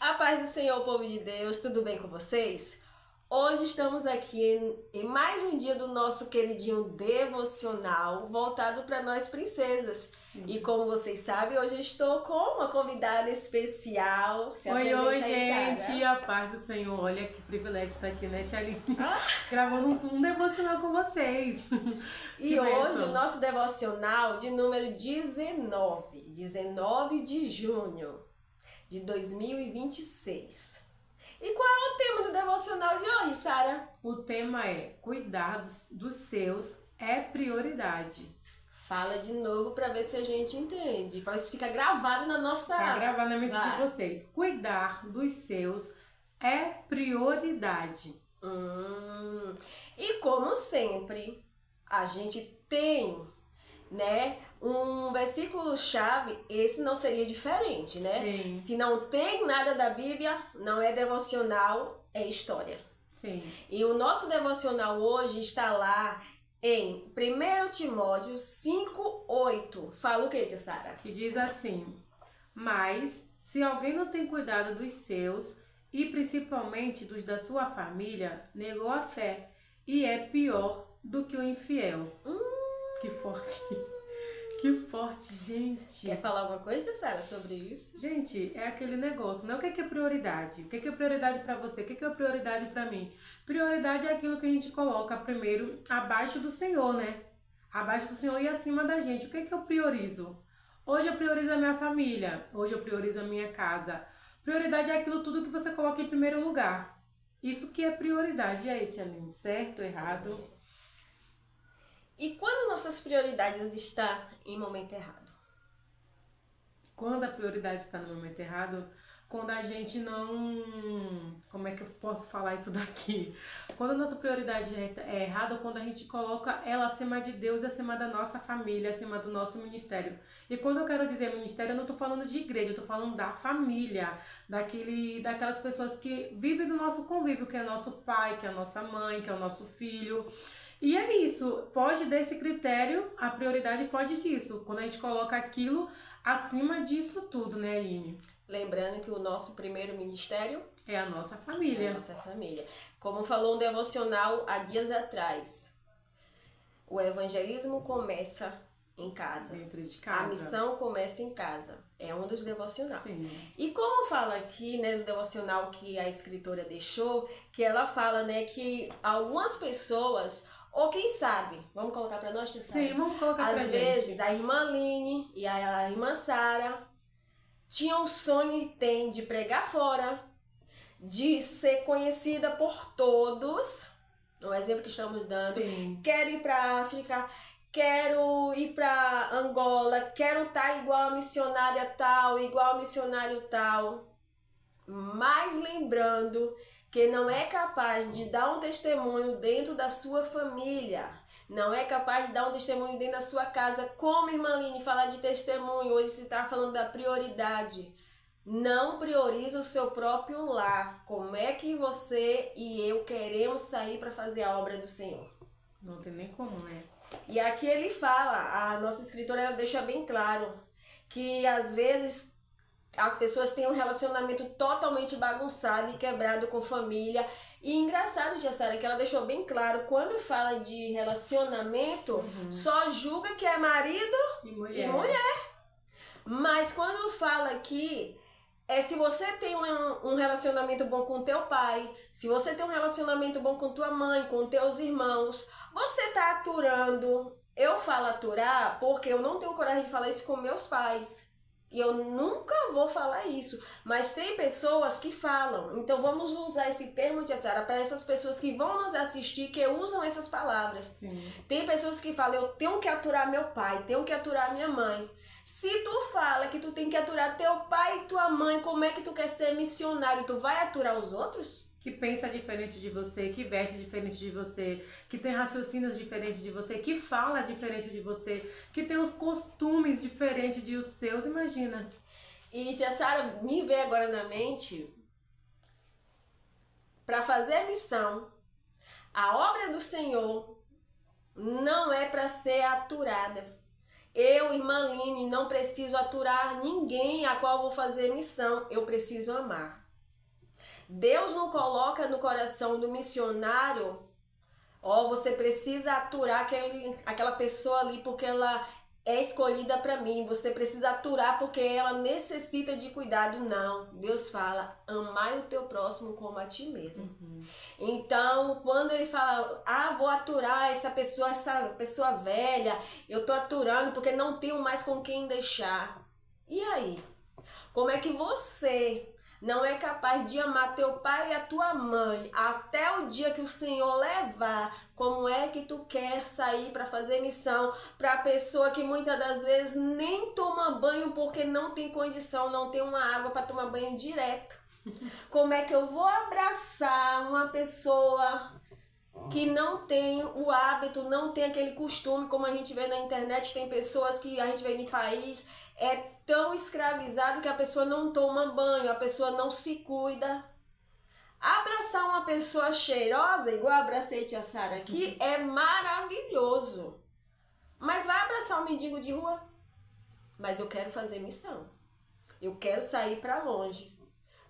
A paz do Senhor, povo de Deus, tudo bem com vocês? Hoje estamos aqui em mais um dia do nosso queridinho devocional voltado para nós princesas. E como vocês sabem, hoje eu estou com uma convidada especial. Oi, aí, gente, Sara. a paz do Senhor. Olha que privilégio estar aqui, né, Tia Aline? Gravando um devocional com vocês. E Que hoje bênção. o nosso devocional de número 19 de junho de 2026. E qual é o tema do devocional de hoje, Sara? O tema é cuidar dos seus é prioridade. Fala de novo para ver se a gente entende. Para isso ficar gravado na nossa... Para gravar na mente de Vai. vocês. Cuidar dos seus é prioridade. E como sempre, a gente tem, né, um versículo-chave, esse não seria diferente, né? Sim. Se não tem nada da Bíblia, não é devocional, é história. Sim. E o nosso devocional hoje está lá em 1 Timóteo 5:8. Fala o que, tia Sara? Que diz assim: mas se alguém não tem cuidado dos seus, e principalmente dos da sua família, negou a fé, e é pior do que o infiel. Que forte. Que forte, gente. Quer falar alguma coisa, Sara, sobre isso? Gente, é aquele negócio, né? O que é prioridade? O que é prioridade pra você? O que é prioridade pra mim? Prioridade é aquilo que a gente coloca primeiro abaixo do Senhor, né? Abaixo do Senhor e acima da gente. O que é que eu priorizo? Hoje eu priorizo a minha família. Hoje eu priorizo a minha casa. Prioridade é aquilo tudo que você coloca em primeiro lugar. Isso que é prioridade. E aí, Tia Aline, certo, errado? E quando nossas prioridades estão em momento errado? Quando a prioridade está no momento errado, quando a gente não... Como é que eu posso falar isso daqui? Quando a nossa prioridade é errada, ou quando a gente coloca ela acima de Deus, acima da nossa família, acima do nosso ministério. E quando eu quero dizer ministério, eu não estou falando de igreja, eu estou falando da família, daquelas pessoas que vivem do nosso convívio, que é nosso pai, que é a nossa mãe, que é o nosso filho. E é isso, foge desse critério, a prioridade foge disso, quando a gente coloca aquilo acima disso tudo, né, Aline? Lembrando que o nosso primeiro ministério É a nossa é a família. nossa família. Como falou um devocional há dias atrás, o evangelismo começa em casa. Dentro de casa. A missão começa em casa. É um dos devocionais. Sim. E como fala aqui, né, do devocional que a escritora deixou, que ela fala, né, que algumas pessoas, ou quem sabe, vamos colocar para nós, tia Sara? Sim, vamos colocar pra Às gente. vezes a irmã Aline e a irmã Sara tinham o sonho e tem de pregar fora, de ser conhecida por todos. O exemplo que estamos dando. Sim. Quero ir para África, quero ir para Angola, quero estar igual a missionária tal, igual a missionário tal. Mas lembrando que não é capaz de dar um testemunho dentro da sua família. Não é capaz de dar um testemunho dentro da sua casa. Como, irmã Aline, falar de testemunho? Hoje se está falando da prioridade. Não prioriza o seu próprio lar. Como é que você e eu queremos sair para fazer a obra do Senhor? Não tem nem como, né? E aqui ele fala, a nossa escritora ela deixa bem claro que às vezes as pessoas têm um relacionamento totalmente bagunçado e quebrado com família. E engraçado, tia Sara, que ela deixou bem claro, quando fala de relacionamento, só julga que é marido E mulher. e mulher. Mas quando fala aqui, se você tem um relacionamento bom com teu pai, se você tem um relacionamento bom com tua mãe, com teus irmãos, você tá aturando. Eu falo aturar porque eu não tenho coragem de falar isso com meus pais. E eu nunca vou falar isso. Mas tem pessoas que falam. Então vamos usar esse termo, tia Sara, para essas pessoas que vão nos assistir, que usam essas palavras. Sim. Tem pessoas que falam, eu tenho que aturar meu pai, tenho que aturar minha mãe. Se tu fala que tu tem que aturar teu pai e tua mãe, como é que tu quer ser missionário? Tu vai aturar os outros? Que pensa diferente de você, que veste diferente de você, que tem raciocínios diferentes de você, que fala diferente de você, que tem os costumes diferentes de os seus, imagina. E tia Sara, me veio agora na mente, para fazer a missão, a obra do Senhor não é para ser aturada. Eu, irmã Aline, não preciso aturar ninguém a qual vou fazer missão. Eu preciso amar. Deus não coloca no coração do missionário, ó, você precisa aturar aquela pessoa ali porque ela é escolhida para mim. Você precisa aturar porque ela necessita de cuidado. Não. Deus fala, amai o teu próximo como a ti mesmo. Então, quando ele fala, vou aturar essa pessoa velha, eu tô aturando porque não tenho mais com quem deixar. E aí? Como é que você não é capaz de amar teu pai e a tua mãe até o dia que o Senhor levar? Como é que tu quer sair para fazer missão para a pessoa que muitas das vezes nem toma banho porque não tem condição, não tem uma água para tomar banho direto? Como é que eu vou abraçar uma pessoa que não tem o hábito, não tem aquele costume, como a gente vê na internet, tem pessoas que a gente vê em país, é tão escravizado que a pessoa não toma banho, a pessoa não se cuida. Abraçar uma pessoa cheirosa, igual eu abracei a tia Sara aqui, é maravilhoso. Mas vai abraçar um mendigo de rua? Mas eu quero fazer missão. Eu quero sair para longe.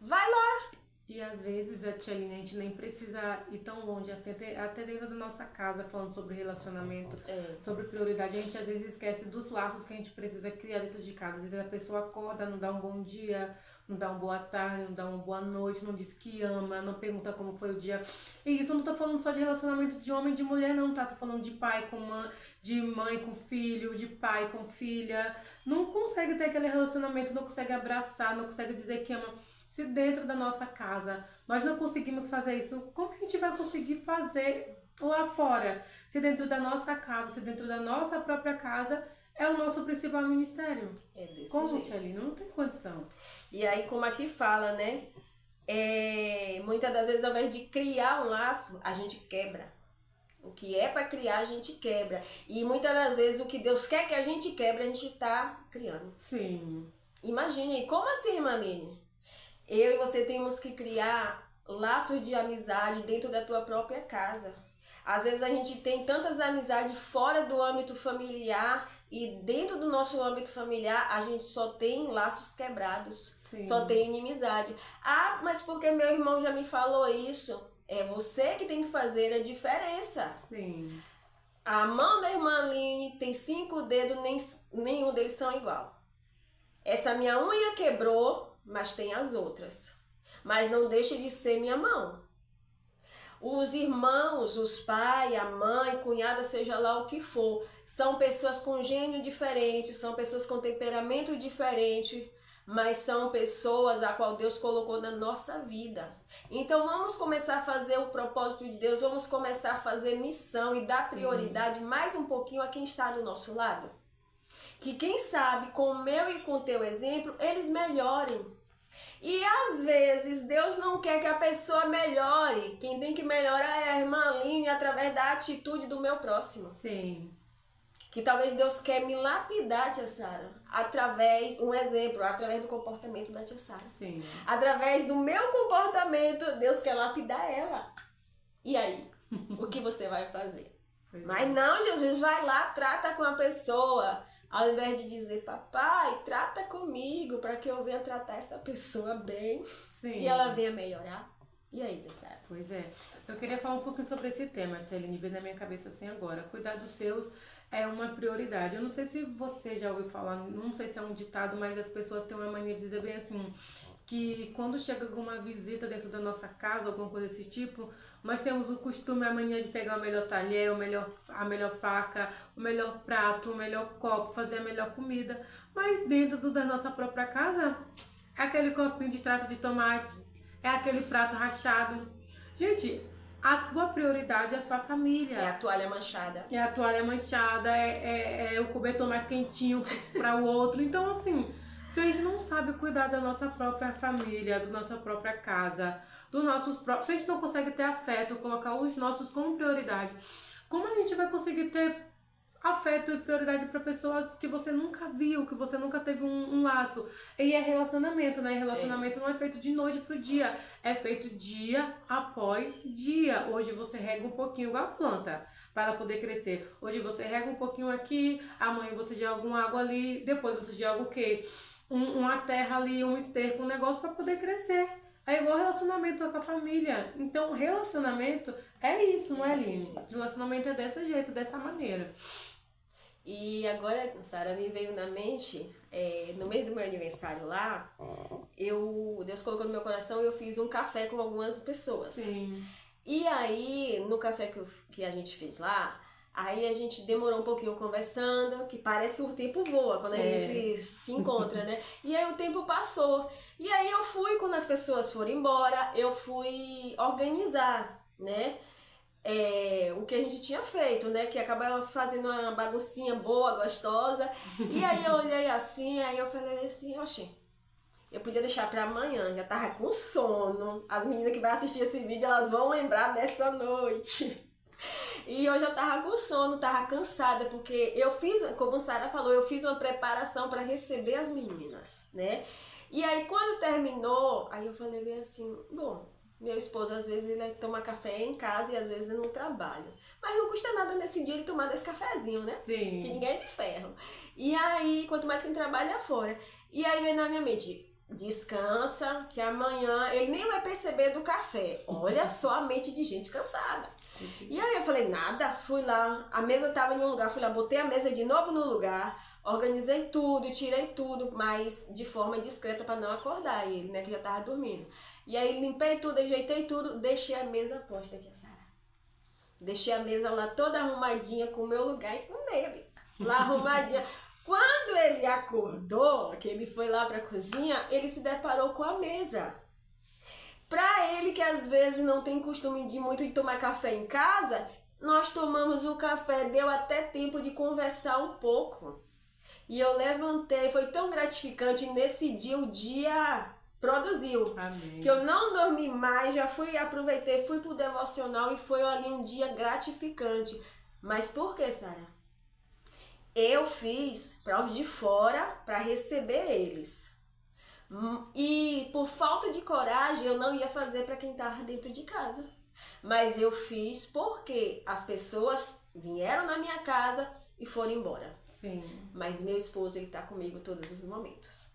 Vai lá. E às vezes, a tia Aline, a gente nem precisa ir tão longe, até dentro da nossa casa, falando sobre relacionamento, sobre prioridade. A gente às vezes esquece dos laços que a gente precisa criar dentro de casa. Às vezes a pessoa acorda, não dá um bom dia, não dá uma boa tarde, não dá uma boa noite, não diz que ama, não pergunta como foi o dia. E isso eu não tô falando só de relacionamento de homem e de mulher, não, tá? Tô falando de pai com mãe, de mãe com filho, de pai com filha. Não consegue ter aquele relacionamento, não consegue abraçar, não consegue dizer que ama. Se dentro da nossa casa nós não conseguimos fazer isso, como a gente vai conseguir fazer lá fora? Se dentro da nossa casa, se dentro da nossa própria casa é o nosso principal ministério. É desse como, jeito. Tia Aline? Não tem condição. E aí, como aqui fala, né? Muitas das vezes, ao invés de criar um laço, a gente quebra. O que é para criar, a gente quebra. E muitas das vezes, o que Deus quer que a gente quebre, a gente tá criando. Sim. Imagine, como assim, irmã Aline? Eu e você temos que criar laços de amizade dentro da tua própria casa. Às vezes a gente tem tantas amizades fora do âmbito familiar e dentro do nosso âmbito familiar a gente só tem laços quebrados. Sim. Só tem inimizade. Mas porque meu irmão já me falou isso? É você que tem que fazer a diferença. Sim. A mão da irmã Aline tem 5 dedos, nenhum deles são igual. Essa minha unha quebrou, mas tem as outras. Mas não deixa de ser minha mão. Os irmãos, os pais, a mãe, cunhada, seja lá o que for, são pessoas com gênio diferente, são pessoas com temperamento diferente, mas são pessoas a qual Deus colocou na nossa vida. Então vamos começar a fazer o propósito de Deus, vamos começar a fazer missão e dar prioridade mais um pouquinho a quem está do nosso lado. Que quem sabe com o meu e com o teu exemplo, eles melhorem. E às vezes Deus não quer que a pessoa melhore. Quem tem que melhorar é a irmã Aline através da atitude do meu próximo. Sim. Que talvez Deus quer me lapidar, tia Sara, através do comportamento da tia Sara. Sim. Através do meu comportamento, Deus quer lapidar ela. E aí? O que você vai fazer? Mas não, Jesus, vai lá, trata com a pessoa. Ao invés de dizer, papai, trata comigo para que eu venha tratar essa pessoa bem. Sim. E ela venha melhorar. E aí, tia Sara? Pois é. Eu queria falar um pouquinho sobre esse tema, tia Aline, veio na minha cabeça assim agora. Cuidar dos seus é uma prioridade. Eu não sei se você já ouviu falar, não sei se é um ditado, mas as pessoas têm uma mania de dizer bem assim, que quando chega alguma visita dentro da nossa casa, alguma coisa desse tipo, nós temos o costume, a mania de pegar o melhor talher, a melhor faca, o melhor prato, o melhor copo, fazer a melhor comida. Mas dentro da nossa própria casa, é aquele copinho de extrato de tomate, é aquele prato rachado. Gente, a sua prioridade é a sua família. É a toalha manchada. É a toalha manchada, é o cobertor mais quentinho para o outro. Então, assim, se a gente não sabe cuidar da nossa própria família, da nossa própria casa, dos nossos próprios... Se a gente não consegue ter afeto, colocar os nossos como prioridade, como a gente vai conseguir ter afeto e prioridade para pessoas que você nunca viu, que você nunca teve um laço? E é relacionamento, né? Relacionamento não é feito de noite pro dia, é feito dia após dia. Hoje você rega um pouquinho igual a planta para ela poder crescer. Hoje você rega um pouquinho aqui, amanhã você joga uma água ali, depois você joga o quê? Uma terra ali, um esterco, um negócio para poder crescer. É igual relacionamento com a família. Então, relacionamento é isso, não é, Aline? Relacionamento é desse jeito, dessa maneira. E agora, Sara, me veio na mente, no meio do meu aniversário lá, Deus colocou no meu coração e eu fiz um café com algumas pessoas. Sim. E aí, no café que a gente fez lá, aí a gente demorou um pouquinho conversando, que parece que o tempo voa quando a gente se encontra, né? E aí o tempo passou. E aí eu fui, quando as pessoas foram embora, eu fui organizar, né? O que a gente tinha feito, né? Que acabava fazendo uma baguncinha boa, gostosa. E aí eu olhei assim, aí eu falei assim, oxe, eu podia deixar pra amanhã, já tava com sono. As meninas que vão assistir esse vídeo, elas vão lembrar dessa noite. E eu já tava com sono, tava cansada, porque eu fiz, como a Sara falou, eu fiz uma preparação para receber as meninas, né? E aí quando terminou, aí eu falei bem assim, bom, meu esposo às vezes ele toma café em casa e às vezes ele não trabalha. Mas não custa nada nesse dia ele tomar desse cafezinho, né? Sim. Que ninguém é de ferro. E aí, quanto mais quem trabalha fora. E aí vem na minha mente, descansa, que amanhã ele nem vai perceber do café. Olha só a mente de gente cansada. E aí eu falei, nada, fui lá, a mesa tava em um lugar, fui lá, botei a mesa de novo no lugar, organizei tudo, tirei tudo, mas de forma discreta para não acordar ele, né, que já tava dormindo. E aí limpei tudo, ajeitei tudo, deixei a mesa posta, tia Sara. Deixei a mesa lá toda arrumadinha com o meu lugar e com ele, lá arrumadinha. Quando ele acordou, que ele foi lá pra cozinha, ele se deparou com a mesa. Pra ele que às vezes não tem costume de tomar café em casa, nós tomamos o café, deu até tempo de conversar um pouco. E eu levantei, foi tão gratificante, nesse dia o dia produziu. Amém. Que eu não dormi mais, já aproveitei, fui pro devocional e foi ali um dia gratificante. Mas por que, Sara? Eu fiz para os de fora para receber eles. E por falta de coragem eu não ia fazer para quem estava dentro de casa. Mas eu fiz porque as pessoas vieram na minha casa e foram embora. Sim. Mas meu esposo, ele tá comigo todos os momentos.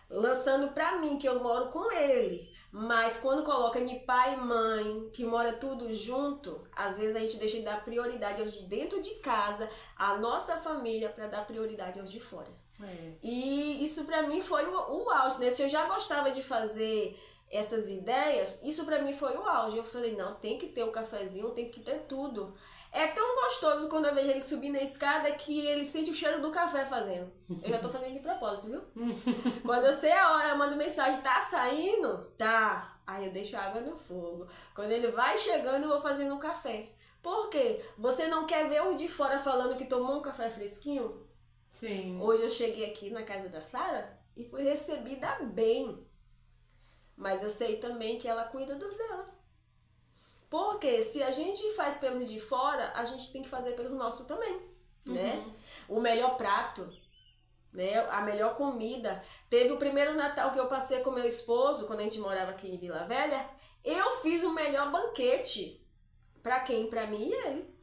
Lançando pra mim que eu moro com ele. Mas quando coloca de pai e mãe, que mora tudo junto, às vezes a gente deixa de dar prioridade aos de dentro de casa, a nossa família, para dar prioridade aos de fora. E isso pra mim foi o auge, né? Se eu já gostava de fazer essas ideias, isso pra mim foi o auge. Eu falei, não, tem que ter o cafezinho, tem que ter tudo. É tão gostoso quando eu vejo ele subir na escada que ele sente o cheiro do café fazendo. Eu já tô fazendo de propósito, viu? Quando eu sei a hora, eu mando mensagem, tá saindo? Tá. Aí eu deixo a água no fogo. Quando ele vai chegando, eu vou fazendo um café. Por quê? Você não quer ver os de fora falando que tomou um café fresquinho? Sim. Hoje eu cheguei aqui na casa da Sara e fui recebida bem. Mas eu sei também que ela cuida dos dela. Porque se a gente faz pelo de fora, a gente tem que fazer pelo nosso também, né? O melhor prato, né? A melhor comida. Teve o primeiro Natal que eu passei com meu esposo, quando a gente morava aqui em Vila Velha, eu fiz o melhor banquete. Pra quem? Pra mim e ele.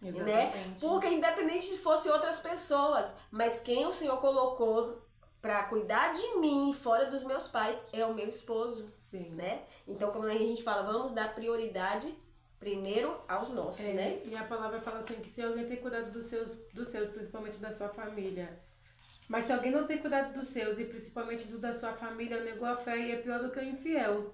Né? Porque independente se fosse outras pessoas, mas quem o Senhor colocou pra cuidar de mim, fora dos meus pais, é o meu esposo. Sim. Né? Então, como a gente fala, vamos dar prioridade primeiro aos nossos, né? E a palavra fala assim, que se alguém tem cuidado dos seus, principalmente da sua família, mas se alguém não tem cuidado dos seus, e principalmente do da sua família, negou a fé e é pior do que o infiel.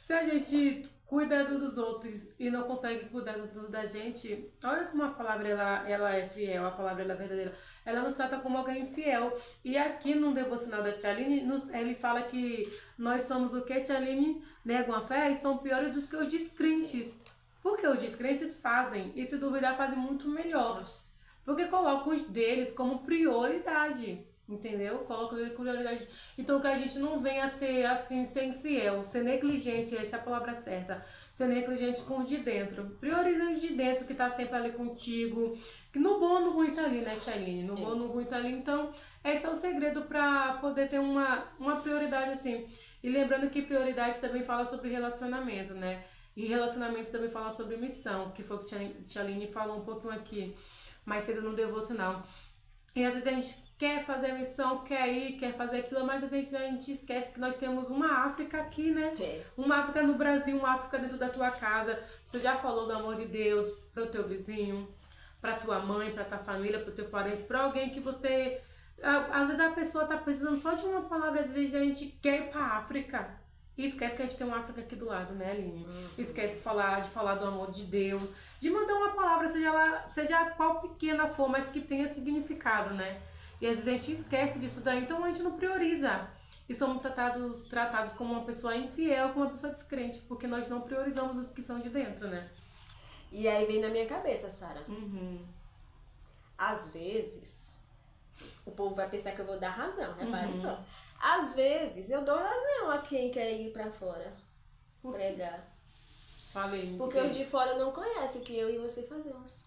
Se a gente cuida dos outros e não consegue cuidar da gente, olha como a palavra ela é fiel, a palavra ela é verdadeira. Ela nos trata como alguém fiel. E aqui no devocional da Tia Aline, ele fala que nós somos o que, Tia Aline? Negam a fé e são piores do que os descrentes. Porque os descrentes fazem, e se duvidar fazem muito melhor. Nossa. Porque colocam os deles como prioridade. Entendeu? Coloca ele com prioridade. Então que a gente não venha ser assim, ser infiel, ser negligente, essa é a palavra certa. Ser negligente com os de dentro. Priorizando os de dentro que tá sempre ali contigo. Que no bom, no ruim tá ali, né, Tia Aline? No bom, no ruim tá ali. Então, esse é o segredo pra poder ter uma prioridade assim. E lembrando que prioridade também fala sobre relacionamento, né? E relacionamento também fala sobre missão, que foi o que Tia Aline falou um pouquinho aqui, mais cedo no devocional. E às vezes a gente quer fazer a missão, quer ir, quer fazer aquilo, mas às vezes a gente esquece que nós temos uma África aqui, né? É. Uma África no Brasil, uma África dentro da tua casa. Você já falou do amor de Deus para o teu vizinho, para tua mãe, para tua família, para o teu parente, para alguém que você... Às vezes a pessoa tá precisando só de uma palavra, às vezes a gente quer ir pra África. E esquece que a gente tem uma África aqui do lado, né, Aline? Esquece de falar do amor de Deus, de mandar uma palavra, seja qual pequena for, mas que tenha significado, né? E às vezes a gente esquece disso daí, então a gente não prioriza. E somos tratados como uma pessoa infiel, como uma pessoa descrente, porque nós não priorizamos os que são de dentro, né? E aí vem na minha cabeça, Sara. Às vezes, o povo vai pensar que eu vou dar razão, repare só. Às vezes, eu dou razão a quem quer ir pra fora pregar. Falei. Porque os de fora não conhecem o que eu e você fazemos.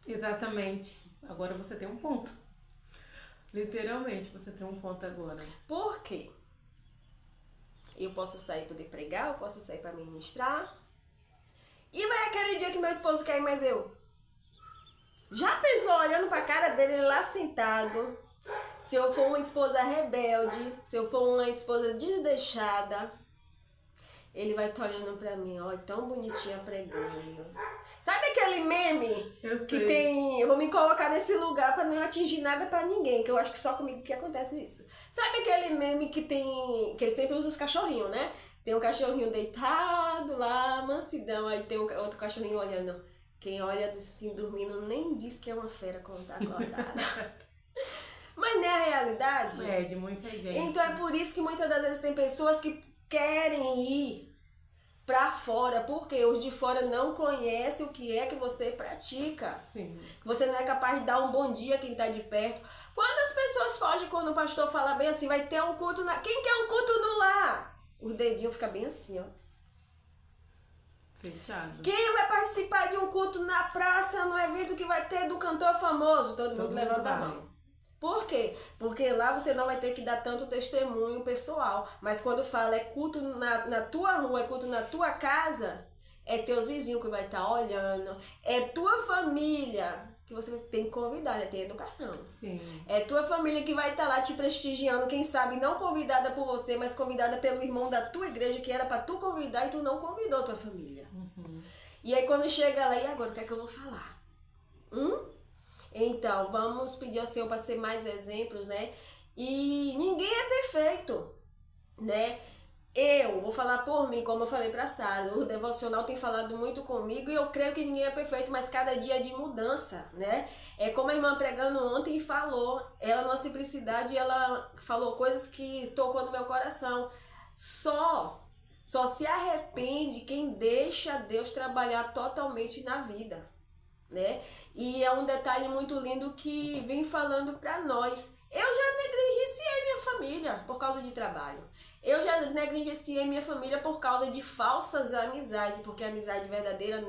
Exatamente. Agora você tem um ponto. Literalmente, você tem um ponto agora. Por quê? Eu posso sair para poder pregar, eu posso sair para ministrar. E vai aquele dia que meu esposo quer ir, mas eu... Já pensou olhando pra cara dele lá sentado? Se eu for uma esposa rebelde, se eu for uma esposa desdeixada, ele vai estar olhando pra mim, ó, tão bonitinha pregando. Sabe aquele meme que tem... Eu vou me colocar nesse lugar pra não atingir nada pra ninguém, que eu acho que só comigo que acontece isso. Sabe aquele meme que tem... Que ele sempre usa os cachorrinhos, né? Tem um cachorrinho deitado lá, mansidão, aí tem outro cachorrinho olhando. Quem olha assim, dormindo, nem diz que é uma fera quando tá acordada. Mas não é a realidade? É, de muita gente. Então é por isso que muitas das vezes tem pessoas que querem ir pra fora, porque os de fora não conhecem o que é que você pratica. Sim. Você não é capaz de dar um bom dia a quem tá de perto. Quantas pessoas fogem quando o pastor fala bem assim, vai ter um culto na... Quem quer um culto no lar? O dedinho fica bem assim, ó. Fechado. Quem vai participar de um culto na praça, no evento que vai ter do cantor famoso? Todo mundo levanta a mão. Por quê? Porque lá você não vai ter que dar tanto testemunho pessoal. Mas quando fala é culto na tua rua, é culto na tua casa, é teus vizinhos que vai estar olhando, é tua família que você tem que convidar, né? Tem educação. Sim. É tua família que vai estar lá te prestigiando, quem sabe não convidada por você, mas convidada pelo irmão da tua igreja que era pra tu convidar e tu não convidou a tua família. E aí quando chega lá, e agora o que é que eu vou falar? Então, vamos pedir ao Senhor para ser mais exemplos, né? E ninguém é perfeito, né? Eu vou falar por mim, como eu falei pra Sara, o devocional tem falado muito comigo e eu creio que ninguém é perfeito, mas cada dia é de mudança, né? É como a irmã pregando ontem falou, ela numa simplicidade, ela falou coisas que tocou no meu coração. Só se arrepende quem deixa Deus trabalhar totalmente na vida, né? E é um detalhe muito lindo que vem falando pra nós. Eu já negligenciei minha família por causa de trabalho. Eu já negligenciei minha família por causa de falsas amizades, porque a amizade verdadeira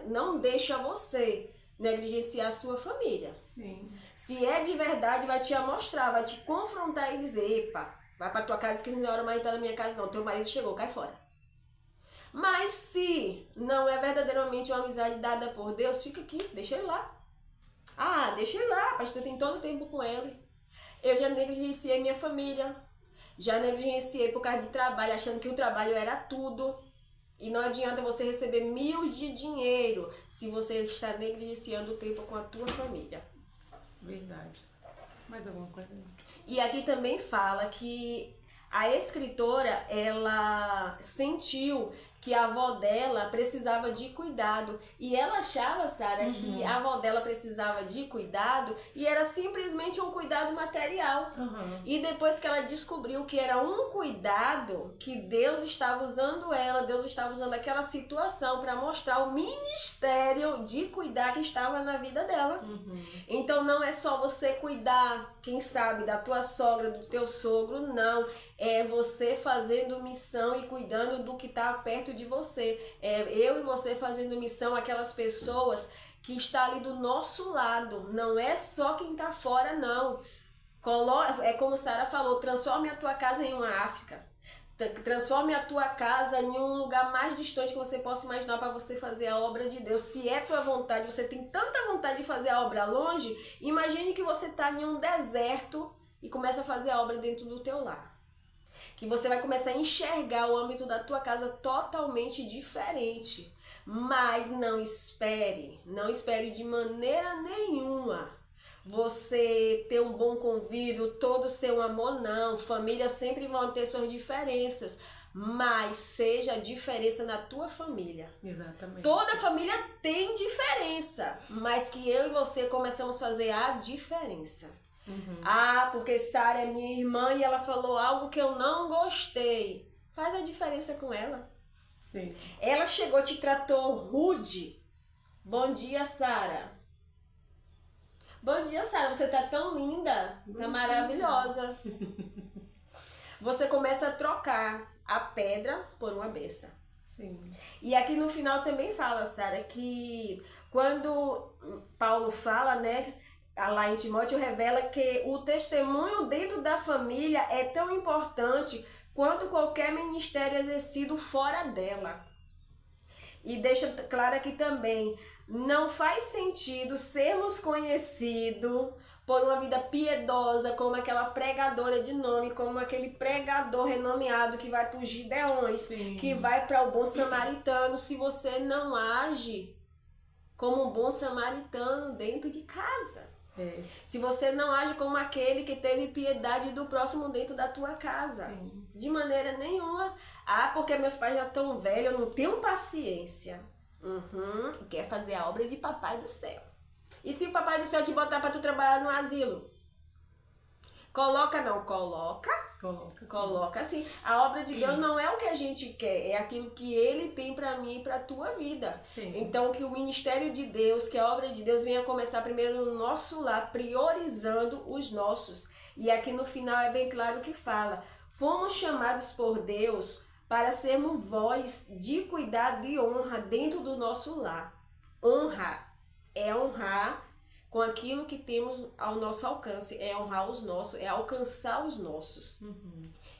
não deixa você negligenciar a sua família. Sim. Se é de verdade, vai te mostrar, vai te confrontar e dizer, epa, vai pra tua casa que não é hora mais tá na minha casa não, teu marido chegou, cai fora. Mas se não é verdadeiramente uma amizade dada por Deus, fica aqui, deixa ele lá. Ah, deixa ele lá, pastor tem todo o tempo com ele. Eu já negligenciei minha família, já negligenciei por causa de trabalho, achando que o trabalho era tudo. E não adianta você receber 1000 de dinheiro se você está negligenciando o tempo com a tua família. Verdade. Mais alguma coisa? E aqui também fala que a escritora, ela sentiu que a avó dela precisava de cuidado. E ela achava, Sara, que a avó dela precisava de cuidado e era simplesmente um cuidado material. E depois que ela descobriu que era um cuidado, que Deus estava usando ela, Deus estava usando aquela situação para mostrar o ministério de cuidar que estava na vida dela. Então não é só você cuidar, quem sabe, da tua sogra, do teu sogro, não. É você fazendo missão e cuidando do que está perto de você. É eu e você fazendo missão àquelas pessoas que estão ali do nosso lado. Não é só quem está fora, não. É como Sara falou, transforme a tua casa em uma África. Transforme a tua casa em um lugar mais distante que você possa imaginar para você fazer a obra de Deus. Se é tua vontade, você tem tanta vontade de fazer a obra longe, imagine que você está em um deserto e começa a fazer a obra dentro do teu lar. Que você vai começar a enxergar o âmbito da tua casa totalmente diferente. Mas não espere de maneira nenhuma você ter um bom convívio, todos ser um amor, não. Famílias sempre vão ter suas diferenças, mas seja a diferença na tua família. Exatamente. Toda família tem diferença, mas que eu e você começamos a fazer a diferença. Ah, porque Sara é minha irmã e ela falou algo que eu não gostei. Faz a diferença com ela. Sim. Ela chegou, te tratou rude. Bom dia, Sara. Bom dia, Sara. Você tá tão linda. Tá maravilhosa. Você começa a trocar a pedra por uma besta. Sim. E aqui no final também fala, Sara, que quando Paulo fala, né, lá em Timóteo revela que o testemunho dentro da família é tão importante quanto qualquer ministério exercido fora dela. E deixa claro aqui também, não faz sentido sermos conhecidos por uma vida piedosa, como aquela pregadora de nome, como aquele pregador renomeado que vai para os Gideões, Sim. que vai para o bom samaritano, se você não age como um bom samaritano dentro de casa. Se você não age como aquele que teve piedade do próximo dentro da tua casa. Sim. De maneira nenhuma. Ah, porque meus pais já estão velhos, eu não tenho paciência. Quer fazer a obra de Papai do Céu. E se o Papai do Céu te botar para tu trabalhar no asilo? Coloca sim. A obra de Deus não é o que a gente quer, é aquilo que Ele tem para mim e para tua vida. Sim. Então que o ministério de Deus, que a obra de Deus venha começar primeiro no nosso lar, priorizando os nossos. E aqui no final é bem claro que fala, fomos chamados por Deus para sermos voz de cuidado e honra dentro do nosso lar. Honra é honrar com aquilo que temos ao nosso alcance, é honrar os nossos, é alcançar os nossos.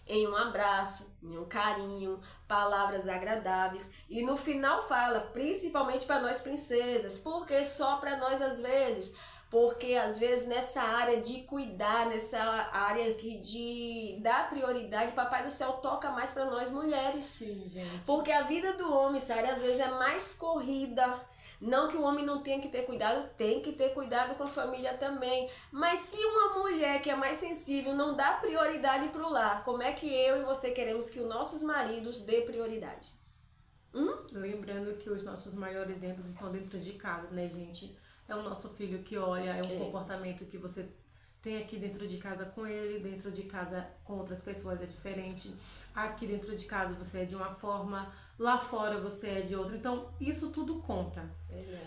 Em um abraço, em um carinho, palavras agradáveis. E no final fala, principalmente para nós princesas, porque só para nós às vezes? Porque às vezes nessa área de cuidar, nessa área de dar prioridade, Papai do Céu toca mais para nós mulheres. Sim, gente. Porque a vida do homem, Sara, às vezes é mais corrida. Não que o homem não tenha que ter cuidado, tem que ter cuidado com a família também. Mas se uma mulher que é mais sensível não dá prioridade pro lar, como é que eu e você queremos que os nossos maridos dê prioridade? Lembrando que os nossos maiores exemplos estão dentro de casa, né, gente? É o nosso filho que olha, é um comportamento que você tem aqui dentro de casa com ele, dentro de casa com outras pessoas é diferente. Aqui dentro de casa você é de uma forma, lá fora você é de outra. Então, isso tudo conta.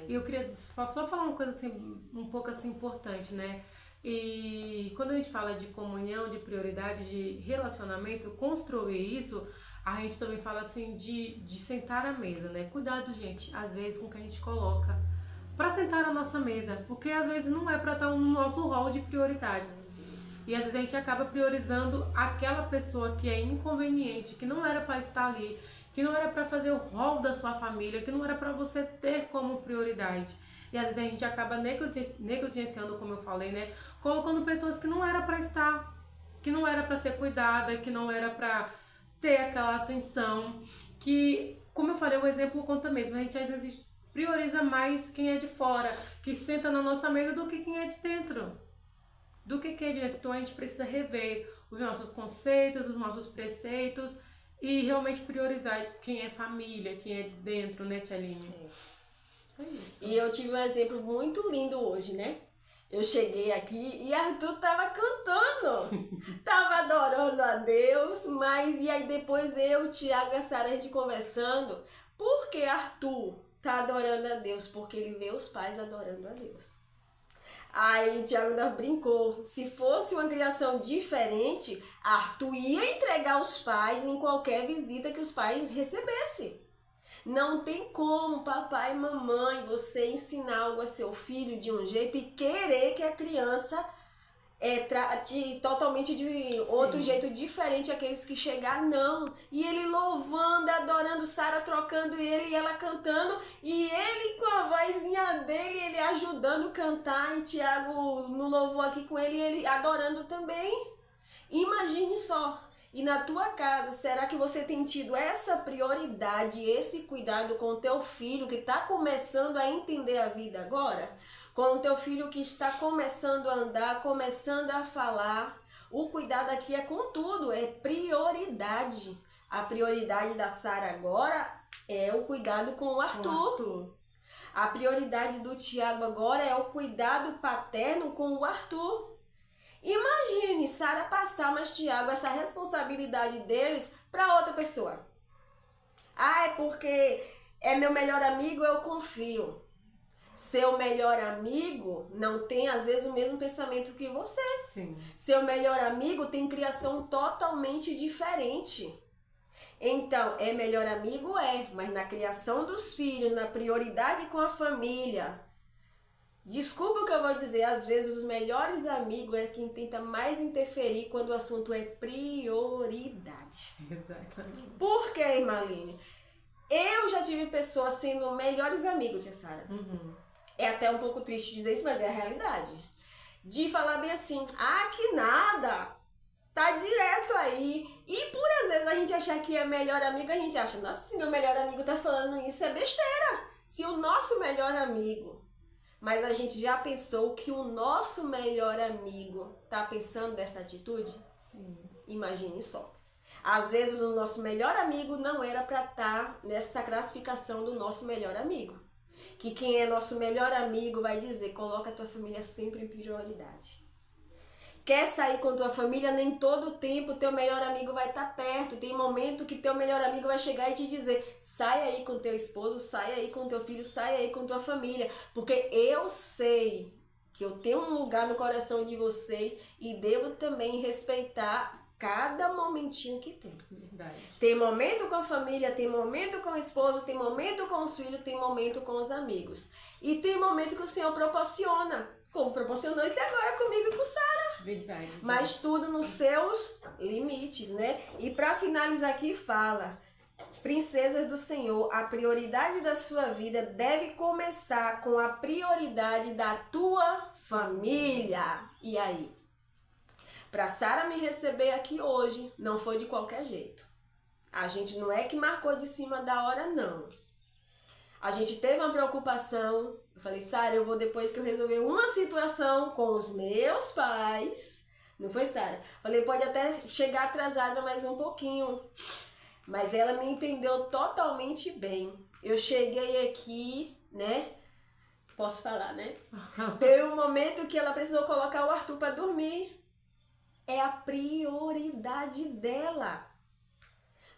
E eu queria só falar uma coisa assim, um pouco assim importante, né? E quando a gente fala de comunhão, de prioridade, de relacionamento, construir isso, a gente também fala assim de sentar à mesa, né? Cuidado, gente, às vezes com o que a gente coloca para sentar à nossa mesa, porque às vezes não é para estar no nosso rol de prioridades. E às vezes a gente acaba priorizando aquela pessoa que é inconveniente, que não era para estar ali, que não era para fazer o rol da sua família, que não era para você ter como prioridade. E às vezes a gente acaba negligenciando, como eu falei, né? Colocando pessoas que não era para estar, que não era para ser cuidada, que não era para ter aquela atenção, que, como eu falei, o exemplo conta mesmo. A gente às vezes prioriza mais quem é de fora, que senta na nossa mesa, do que quem é de dentro. Então a gente precisa rever os nossos conceitos, os nossos preceitos e realmente priorizar quem é família, quem é de dentro, né, Tia Aline? É isso. E eu tive um exemplo muito lindo hoje, né? Eu cheguei aqui e Arthur tava cantando, tava adorando a Deus, mas e aí depois eu, Tiago e a Sara, a gente conversando, por que Arthur tá adorando a Deus? Porque ele vê os pais adorando a Deus. Aí Tiago ainda brincou, se fosse uma criação diferente, Arthur ia entregar os pais em qualquer visita que os pais recebessem. Não tem como, papai e mamãe, você ensinar algo a seu filho de um jeito e querer que a criança trate totalmente de outro jeito diferente aqueles que chegar, não. E ele louvando, adorando, Sara trocando ele e ela cantando, e ele com a vozinha dele, ele ajudando a cantar, e Tiago no louvor aqui com ele, ele adorando também. Imagine só. E na tua casa, será que você tem tido essa prioridade, esse cuidado com o teu filho que está começando a entender a vida agora? Com o teu filho que está começando a andar, começando a falar. O cuidado aqui é com tudo, é prioridade. A prioridade da Sara agora é o cuidado com o Arthur. A prioridade do Tiago agora é o cuidado paterno com o Arthur. Imagine Sara passar, mas Tiago, essa responsabilidade deles para outra pessoa. Ah, é porque é meu melhor amigo, eu confio. Seu melhor amigo não tem, às vezes, o mesmo pensamento que você. Sim. Seu melhor amigo tem criação totalmente diferente. Então, é melhor amigo? É, mas na criação dos filhos, na prioridade com a família. Desculpa o que eu vou dizer, às vezes os melhores amigos é quem tenta mais interferir quando o assunto é prioridade. Exatamente. Por quê, irmã Aline? Eu já tive pessoas sendo melhores amigos, tia Sara. É até um pouco triste dizer isso, mas é a realidade. De falar bem assim, que nada, tá direto aí. E por às vezes a gente achar que é melhor amigo, a gente acha, nossa, se meu melhor amigo tá falando isso, é besteira. Se o nosso melhor amigo, mas a gente já pensou que o nosso melhor amigo tá pensando dessa atitude? Sim. Imagine só. Às vezes o nosso melhor amigo não era para estar nessa classificação do nosso melhor amigo. Que quem é nosso melhor amigo vai dizer, coloca a tua família sempre em prioridade. Quer sair com tua família, nem todo tempo teu melhor amigo vai estar perto. Tem momento que teu melhor amigo vai chegar e te dizer, sai aí com teu esposo, sai aí com teu filho, sai aí com tua família. Porque eu sei que eu tenho um lugar no coração de vocês e devo também respeitar cada momentinho que tem. Verdade. Tem momento com a família, tem momento com o esposo, tem momento com os filhos, tem momento com os amigos. E tem momento que o Senhor proporciona, como proporcionou isso agora comigo e com Sara. Verdade. Mas tudo nos seus limites, né? E para finalizar aqui fala, princesas do Senhor, a prioridade da sua vida deve começar com a prioridade da tua família. E aí? Para Sara me receber aqui hoje, não foi de qualquer jeito. A gente não é que marcou de cima da hora, não. A gente teve uma preocupação. Eu falei, Sara, eu vou depois que eu resolver uma situação com os meus pais. Não foi, Sara? Falei, pode até chegar atrasada mais um pouquinho. Mas ela me entendeu totalmente bem. Eu cheguei aqui, né? Posso falar, né? Teve um momento que ela precisou colocar o Arthur para dormir. É a prioridade dela.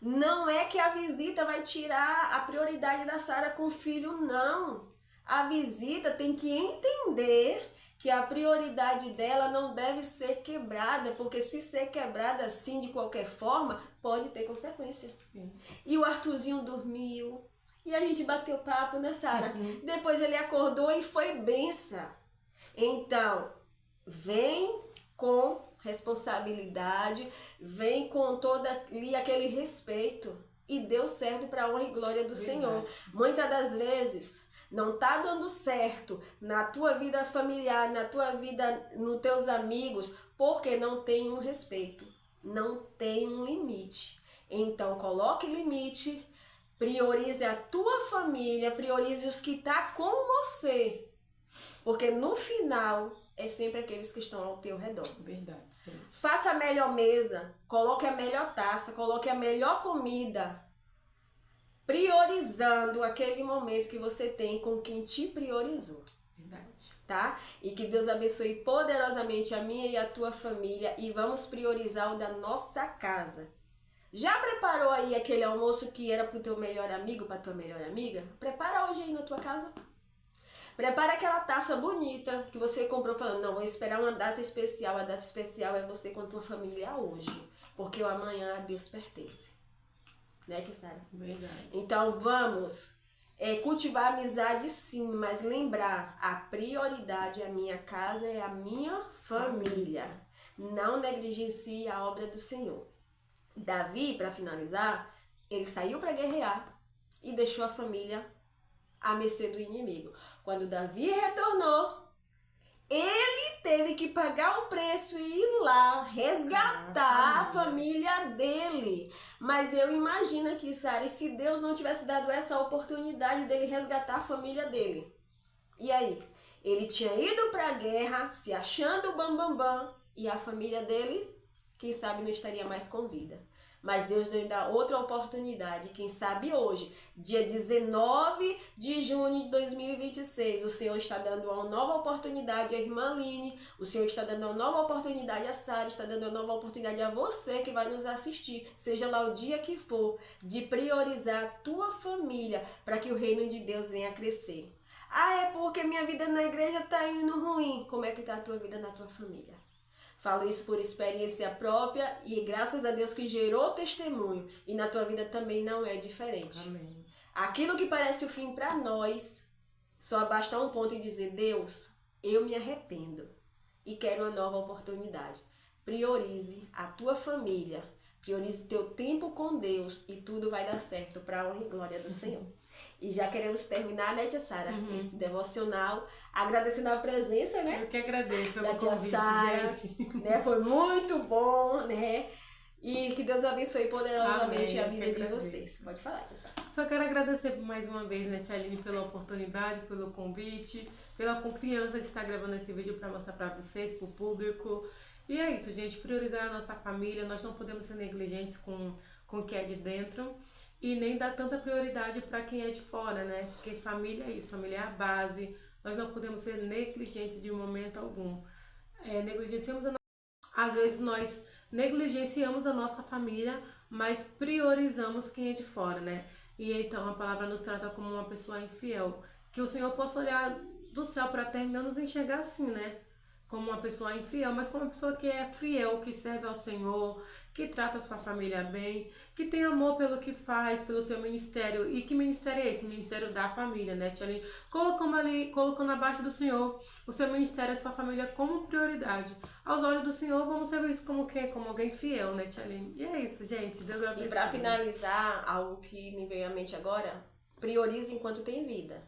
Não é que a visita vai tirar a prioridade da Sara com o filho, não. A visita tem que entender que a prioridade dela não deve ser quebrada, porque se ser quebrada assim de qualquer forma, pode ter consequências. Sim. E o Arthurzinho dormiu, e a gente bateu papo, né, Sara? Depois ele acordou e foi benção. Então, vem com responsabilidade, vem com todo ali aquele respeito e deu certo para a honra e glória do Senhor. Muitas das vezes não tá dando certo na tua vida familiar, na tua vida, nos teus amigos, porque não tem um respeito, não tem um limite. Então coloque limite, priorize a tua família, priorize os que tá com você, porque no final é sempre aqueles que estão ao teu redor. Verdade, sim. Faça a melhor mesa, coloque a melhor taça, coloque a melhor comida, priorizando aquele momento que você tem com quem te priorizou. Verdade. Tá? E que Deus abençoe poderosamente a minha e a tua família e vamos priorizar o da nossa casa. Já preparou aí aquele almoço que era pro teu melhor amigo, pra tua melhor amiga? Prepara hoje aí na tua casa. Prepara aquela taça bonita que você comprou falando, não, vou esperar uma data especial. A data especial é você com a tua família hoje, porque o amanhã a Deus pertence. Né, tia Sara? Verdade. Então vamos cultivar amizade sim, mas lembrar, a prioridade é a minha casa, é a minha família. Não negligencie a obra do Senhor. Davi, para finalizar, ele saiu para guerrear e deixou a família à mercê do inimigo. Quando Davi retornou, ele teve que pagar o preço e ir lá resgatar a família dele. Mas eu imagino aqui, Sara, se Deus não tivesse dado essa oportunidade dele resgatar a família dele. E aí? Ele tinha ido para a guerra, se achando bam, e a família dele, quem sabe, não estaria mais com vida. Mas Deus deu ainda outra oportunidade. Quem sabe hoje, dia 19 de junho de 2026, o Senhor está dando uma nova oportunidade à irmã Aline, o Senhor está dando uma nova oportunidade a Sara, está dando uma nova oportunidade a você que vai nos assistir, seja lá o dia que for, de priorizar a tua família para que o reino de Deus venha a crescer. Ah, é porque minha vida na igreja está indo ruim. Como é que está a tua vida na tua família? Falo isso por experiência própria e graças a Deus que gerou testemunho. E na tua vida também não é diferente. Amém. Aquilo que parece o fim para nós, só basta um ponto e dizer, Deus, eu me arrependo e quero uma nova oportunidade. Priorize a tua família, priorize teu tempo com Deus e tudo vai dar certo para a honra e glória do Senhor. E já queremos terminar, né, tia Sara, esse devocional, agradecendo a presença, né? Eu que agradeço pelo da tia convite, Sara, gente. né? Foi muito bom, né? E que Deus abençoe poderosamente Amém, a eu vida que de agradeço. vocês. Pode falar, tia Sara. Só quero agradecer mais uma vez, né, tia Aline, pela oportunidade, pelo convite, pela confiança de estar gravando esse vídeo para mostrar para vocês, para o público. E é isso, gente, priorizar a nossa família, nós não podemos ser negligentes com o que é de dentro e nem dar tanta prioridade para quem é de fora, né? Porque família é isso, família é a base, nós não podemos ser negligentes de momento algum. Às vezes nós negligenciamos a nossa família, mas priorizamos quem é de fora, né? E então a palavra nos trata como uma pessoa infiel. Que o Senhor possa olhar do céu para a terra e não nos enxergar assim, né? Como uma pessoa infiel, mas como uma pessoa que é fiel, que serve ao Senhor, que trata a sua família bem, que tem amor pelo que faz, pelo seu ministério. E que ministério é esse? Ministério da família, né, tia Aline? Colocando abaixo do Senhor o seu ministério e a sua família como prioridade. Aos olhos do Senhor, vamos ser vistos como o quê? Como alguém fiel, né, tia Aline? E é isso, gente. Deus abençoe. E para finalizar, algo que me veio à mente agora, priorize enquanto tem vida.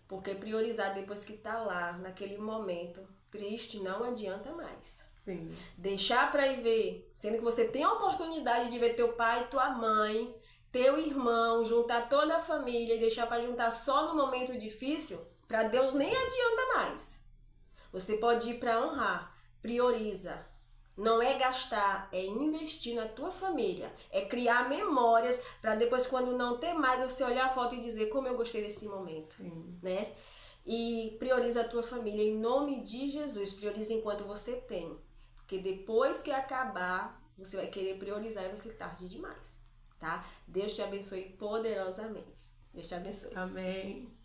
Porque priorizar depois que tá lá, naquele momento triste, não adianta mais. Sim. Deixar para ir ver, sendo que você tem a oportunidade de ver teu pai, tua mãe, teu irmão, juntar toda a família e deixar para juntar só no momento difícil, para Deus nem adianta mais. Você pode ir para honrar, prioriza. Não é gastar, é investir na tua família, é criar memórias para depois, quando não ter mais, você olhar a foto e dizer como eu gostei desse momento. Sim. Né? E prioriza a tua família em nome de Jesus, prioriza enquanto você tem, porque depois que acabar, você vai querer priorizar e vai ser tarde demais, tá? Deus te abençoe poderosamente. Deus te abençoe. Amém.